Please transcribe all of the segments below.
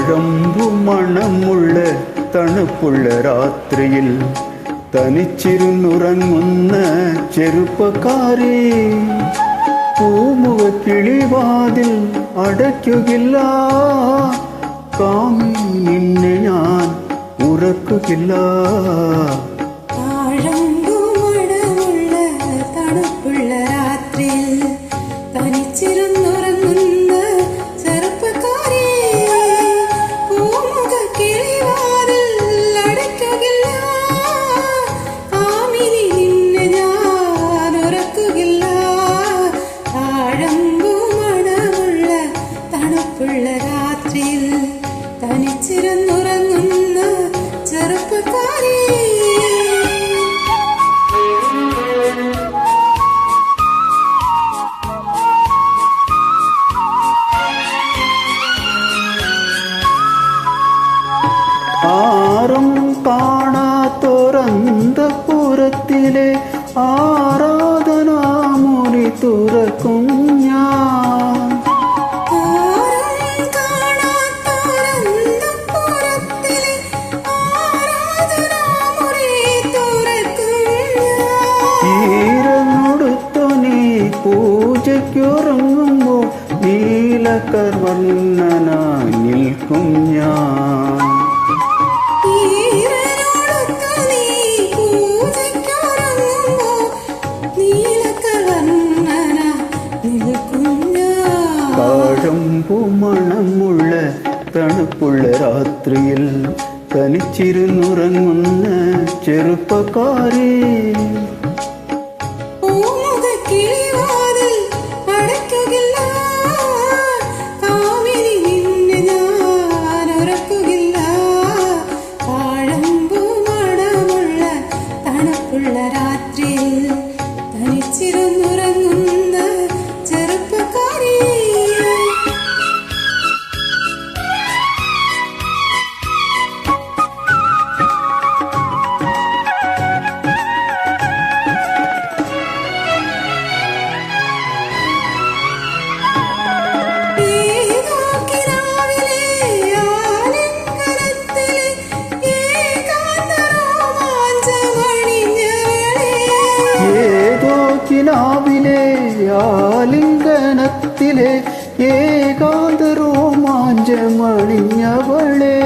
താഴമ്പു മണമുള്ള തണുപ്പുള്ള രാത്രിയിൽ തനിച്ചിരുന്നുറങ്ങുന്ന ചെറുപ്പക്കാരി, പൂമുഖ കിളിവാതിൽ അടയ്ക്കുകില്ല, കാമി നിന്നെ ഞാൻ ഉറക്കുകില്ല. തണുപ്പുള്ള രാത്രിയിൽ തനിച്ചിരുന്നുറങ്ങുന്ന ചെറുപ്പക്കാരി, പൂമുഖ കിളിവാതിൽ അടയ്ക്കുകില്ല, കാമിനി നിന്നെ ഞാൻ ഉറക്കുകില്ല. താഴമ്പു മണമുള്ള തണുപ്പുള്ള രാത്രിയിൽ തനിച്ചിരുന്നുറങ്ങുന്ന ചെറുപ്പക്കാരി. ആരും കാണാത്തൊരന്തപുരത്തിലെ ആരാധനാമുറി തുറക്കും ഞാൻ. ഈരനൊടുത്തു നീ പൂജയ്ക്കുറങ്ങുമ്പോൾ നീലകർവർണ്ണനായി നിൽക്കും ഞാൻ. താഴമ്പു മണമുള്ള തണുപ്പുള്ള രാത്രിയിൽ തനിച്ചിരുന്നുറങ്ങുന്ന ചെറുപ്പക്കാരി, പൂമുഖ കിളിവാതിൽ അടയ്ക്കുകില്ല, കാമിനി നിന്നെ ഞാൻ ഉറക്കുകില്ല. താഴമ്പു മണമുള്ള തണുപ്പുള്ള രാത്രിയിൽ തനിച്ചിരുന്നുറങ്ങുന്ന ചെറുപ്പക്കാരി. കിനാവിലെ ആലിംഗനത്തിലെ ഏകാന്ത രോമാഞ്ചമണിഞ്ഞവളെ,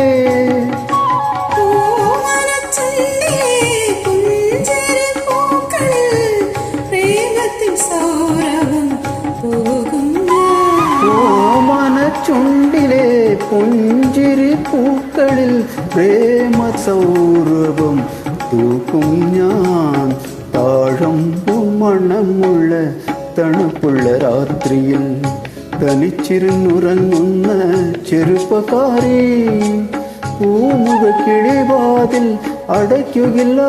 ഓമനച്ചുണ്ടിലെ പുഞ്ചിരി പൂക്കളിൽ പ്രേമ സൗരഭം തൂക്കും ഞാൻ. താഴമ്പു മണമുള്ള തണുപ്പുള്ള രാത്രിയിൽ തനിച്ചിരുന്നുറങ്ങുന്ന ചെറുപ്പക്കാരി, പൂമുഖ കിളിവാതിൽ അടയ്ക്കുകില്ല,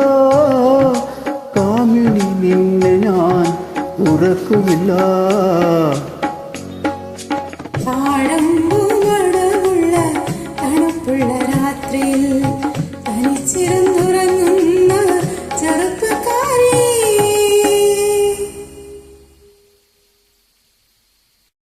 കാമിനി നിന്നെ ഞാൻ ഉറക്കുകില്ല. താഴമ്പു മണമുള്ള തണുപ്പുള്ള രാത്രിയിൽ